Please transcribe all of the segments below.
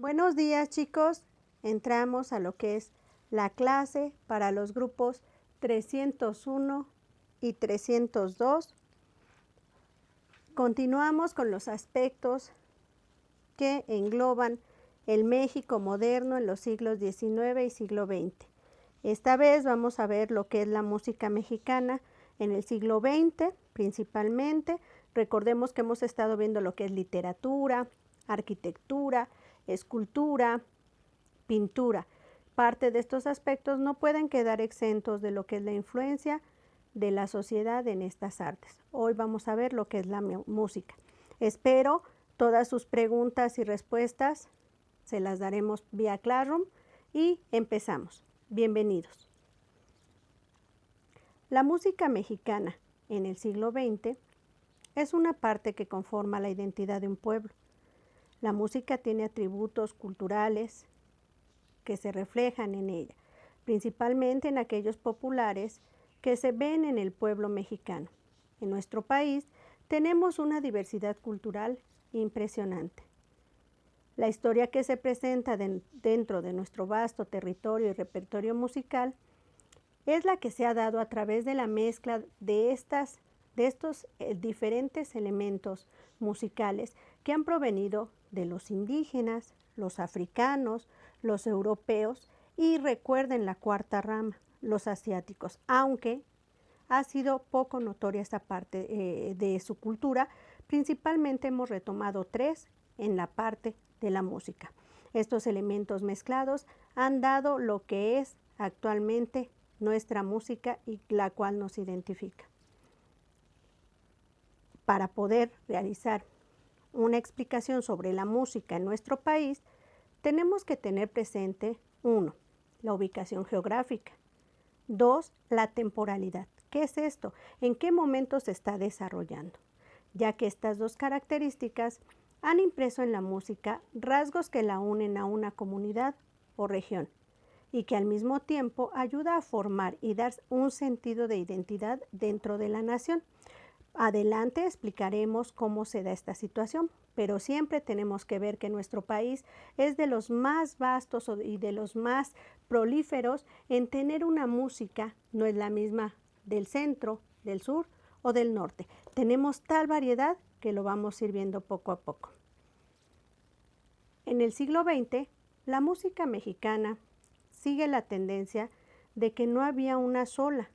Buenos días, chicos. Entramos a lo que es la clase para los grupos 301 y 302. Continuamos con los aspectos que engloban el México moderno en los siglos XIX y siglo XX. Esta vez vamos a ver lo que es la música mexicana en el siglo XX, principalmente. Recordemos que hemos estado viendo lo que es literatura, arquitectura, escultura, pintura. Parte de estos aspectos no pueden quedar exentos de lo que es la influencia de la sociedad en estas artes. Hoy vamos a ver lo que es la música. Espero todas sus preguntas y respuestas se las daremos vía Classroom y empezamos. Bienvenidos. La música mexicana en el siglo XX es una parte que conforma la identidad de un pueblo. La música tiene atributos culturales que se reflejan en ella, principalmente en aquellos populares que se ven en el pueblo mexicano. En nuestro país tenemos una diversidad cultural impresionante. La historia que se presenta dentro de nuestro vasto territorio y repertorio musical es la que se ha dado a través de la mezcla de estos diferentes elementos musicales que han provenido de los indígenas, los africanos, los europeos y recuerden la cuarta rama, los asiáticos, aunque ha sido poco notoria esta parte de su cultura. Principalmente hemos retomado tres en la parte de la música. Estos elementos mezclados han dado lo que es actualmente nuestra música y la cual nos identifica. Para poder realizar una explicación sobre la música en nuestro país, tenemos que tener presente 1. La ubicación geográfica. 2. La temporalidad. ¿Qué es esto? ¿En qué momento se está desarrollando? Ya que estas dos características han impreso en la música rasgos que la unen a una comunidad o región y que al mismo tiempo ayuda a formar y dar un sentido de identidad dentro de la nación. Adelante explicaremos cómo se da esta situación, pero siempre tenemos que ver que nuestro país es de los más vastos y de los más prolíferos en tener una música, no es la misma del centro, del sur o del norte. Tenemos tal variedad que lo vamos a ir viendo poco a poco. En el siglo XX, la música mexicana sigue la tendencia de que no había una sola,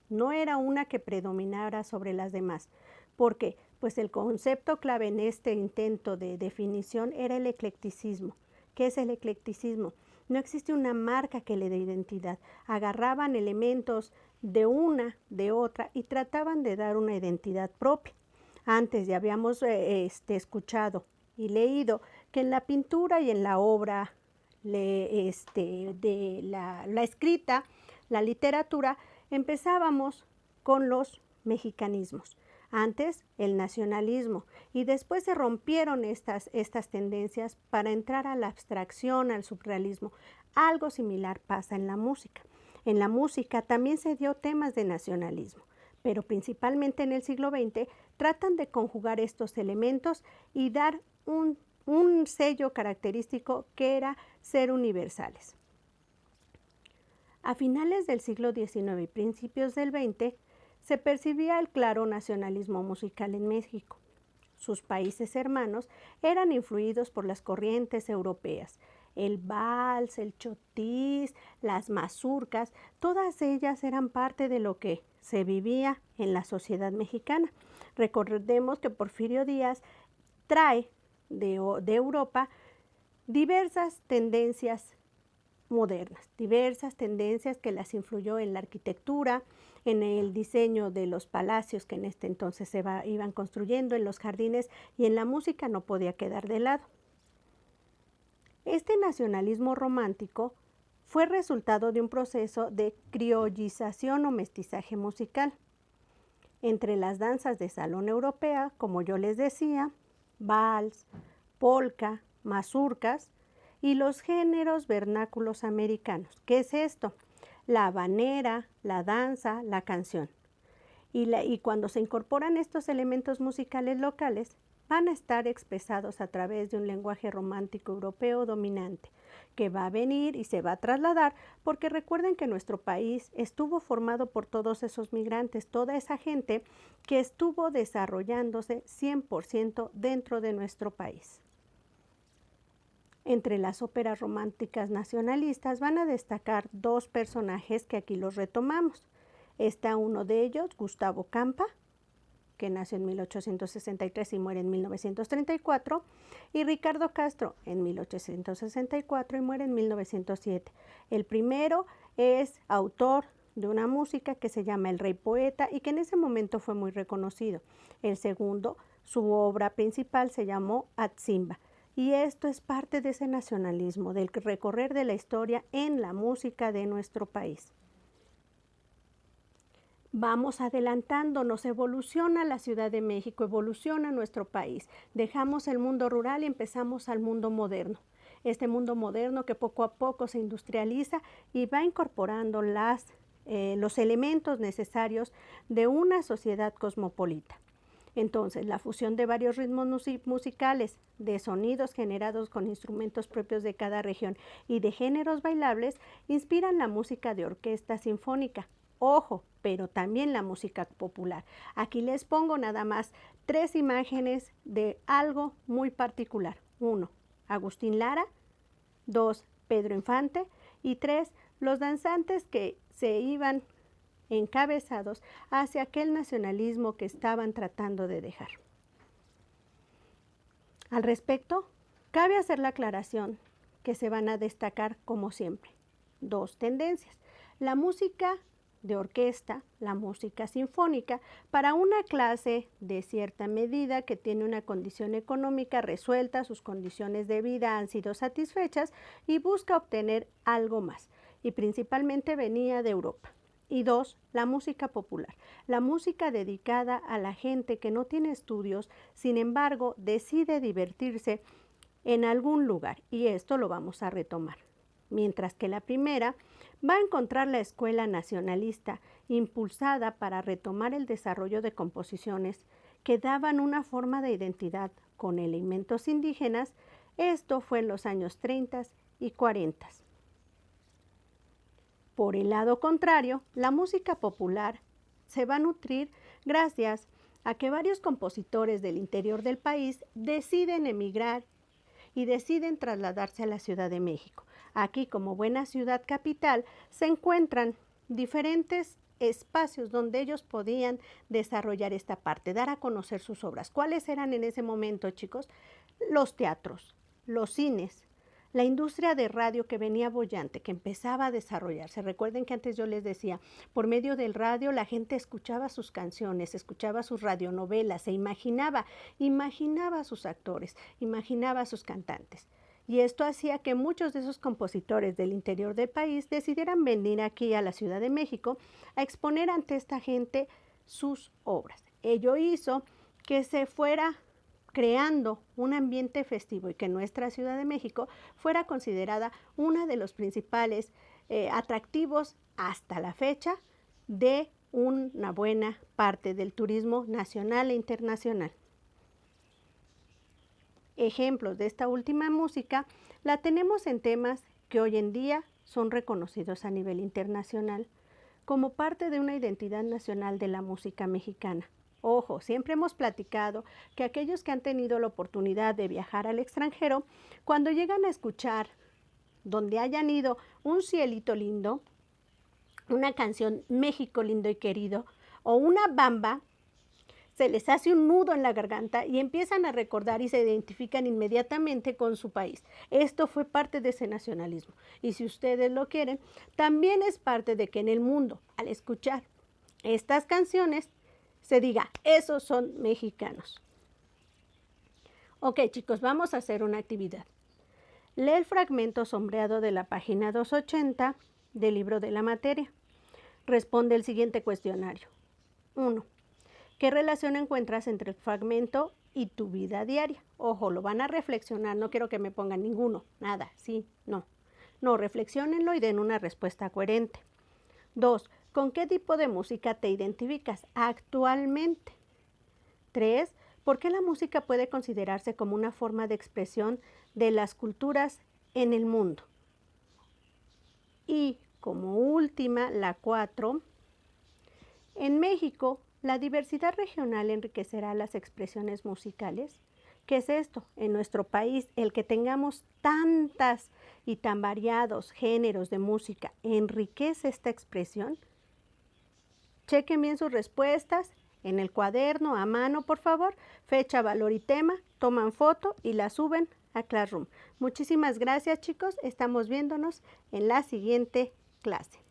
no era una que predominara sobre las demás. ¿Por qué? Pues el concepto clave en este intento de definición era el eclecticismo. ¿Qué es el eclecticismo? No existe una marca que le dé identidad. Agarraban elementos de una, de otra y trataban de dar una identidad propia. Antes ya habíamos escuchado y leído que en la pintura y en la obra de la escrita, la literatura, empezábamos con los mexicanismos, antes el nacionalismo, y después se rompieron estas tendencias para entrar a la abstracción, al surrealismo. Algo similar pasa en la música. En la música también se dio temas de nacionalismo, pero principalmente en el siglo XX tratan de conjugar estos elementos y dar un sello característico que era ser universales. A finales del siglo XIX y principios del XX se percibía el claro nacionalismo musical en México. Sus países hermanos eran influidos por las corrientes europeas. El vals, el chotis, las mazurcas, todas ellas eran parte de lo que se vivía en la sociedad mexicana. Recordemos que Porfirio Díaz trae de Europa diversas tendencias modernas, diversas tendencias que las influyó en la arquitectura, en el diseño de los palacios que en este entonces iban construyendo, en los jardines, y en la música no podía quedar de lado. Este nacionalismo romántico fue resultado de un proceso de criollización o mestizaje musical. Entre las danzas de salón europea, como yo les decía, vals, polka, mazurcas, y los géneros vernáculos americanos. ¿Qué es esto? La habanera, la danza, la canción. Y cuando se incorporan estos elementos musicales locales, van a estar expresados a través de un lenguaje romántico europeo dominante, que va a venir y se va a trasladar, porque recuerden que nuestro país estuvo formado por todos esos migrantes, toda esa gente que estuvo desarrollándose 100% dentro de nuestro país. Entre las óperas románticas nacionalistas van a destacar dos personajes que aquí los retomamos. Está uno de ellos, Gustavo Campa, que nació en 1863 y muere en 1934, y Ricardo Castro en 1864 y muere en 1907. El primero es autor de una música que se llama El Rey Poeta y que en ese momento fue muy reconocido. El segundo, su obra principal se llamó Atzimba. Y esto es parte de ese nacionalismo, del recorrer de la historia en la música de nuestro país. Vamos adelantándonos, evoluciona la Ciudad de México, evoluciona nuestro país. Dejamos el mundo rural y empezamos al mundo moderno. Este mundo moderno que poco a poco se industrializa y va incorporando los elementos necesarios de una sociedad cosmopolita. Entonces, la fusión de varios ritmos musicales, de sonidos generados con instrumentos propios de cada región y de géneros bailables, inspiran la música de orquesta sinfónica. Ojo, pero también la música popular. Aquí les pongo nada más 3 imágenes de algo muy particular. 1, Agustín Lara. 2, Pedro Infante. Y 3, los danzantes que se iban encabezados hacia aquel nacionalismo que estaban tratando de dejar. Al respecto, cabe hacer la aclaración que se van a destacar, como siempre, 2 tendencias. La música de orquesta, la música sinfónica, para una clase de cierta medida que tiene una condición económica resuelta, sus condiciones de vida han sido satisfechas y busca obtener algo más, y principalmente venía de Europa. Y 2, la música popular, la música dedicada a la gente que no tiene estudios, sin embargo, decide divertirse en algún lugar, y esto lo vamos a retomar. Mientras que la primera va a encontrar la escuela nacionalista, impulsada para retomar el desarrollo de composiciones que daban una forma de identidad con elementos indígenas. Esto fue en los años 30 y 40. Por el lado contrario, la música popular se va a nutrir gracias a que varios compositores del interior del país deciden emigrar y deciden trasladarse a la Ciudad de México. Aquí, como buena ciudad capital, se encuentran diferentes espacios donde ellos podían desarrollar esta parte, dar a conocer sus obras. ¿Cuáles eran en ese momento, chicos? Los teatros, los cines, la industria de radio que venía boyante, que empezaba a desarrollarse. Recuerden que antes yo les decía, por medio del radio la gente escuchaba sus canciones, escuchaba sus radionovelas, se imaginaba a sus actores, imaginaba a sus cantantes. Y esto hacía que muchos de esos compositores del interior del país decidieran venir aquí a la Ciudad de México a exponer ante esta gente sus obras. Ello hizo que se fuera creando un ambiente festivo y que nuestra Ciudad de México fuera considerada uno de los principales atractivos hasta la fecha de una buena parte del turismo nacional e internacional. Ejemplos de esta última música la tenemos en temas que hoy en día son reconocidos a nivel internacional como parte de una identidad nacional de la música mexicana. Ojo, siempre hemos platicado que aquellos que han tenido la oportunidad de viajar al extranjero, cuando llegan a escuchar, donde hayan ido, un cielito lindo, una canción México lindo y querido, o una bamba, se les hace un nudo en la garganta y empiezan a recordar y se identifican inmediatamente con su país. Esto fue parte de ese nacionalismo. Y si ustedes lo quieren, también es parte de que en el mundo, al escuchar estas canciones, se diga, esos son mexicanos. Ok, chicos, vamos a hacer una actividad. Lee el fragmento sombreado de la página 280 del libro de la materia. Responde el siguiente cuestionario. 1. ¿Qué relación encuentras entre el fragmento y tu vida diaria? Ojo, lo van a reflexionar, no quiero que me pongan ninguno, nada, sí, no. No, reflexionenlo y den una respuesta coherente. 2. ¿Con qué tipo de música te identificas actualmente? 3. ¿Por qué la música puede considerarse como una forma de expresión de las culturas en el mundo? Y como última, la 4, en México, la diversidad regional enriquecerá las expresiones musicales. ¿Qué es esto? En nuestro país, el que tengamos tantas y tan variados géneros de música, ¿enriquece esta expresión? Chequen bien sus respuestas en el cuaderno a mano, por favor, fecha, valor y tema, toman foto y la suben a Classroom. Muchísimas gracias, chicos. Estamos viéndonos en la siguiente clase.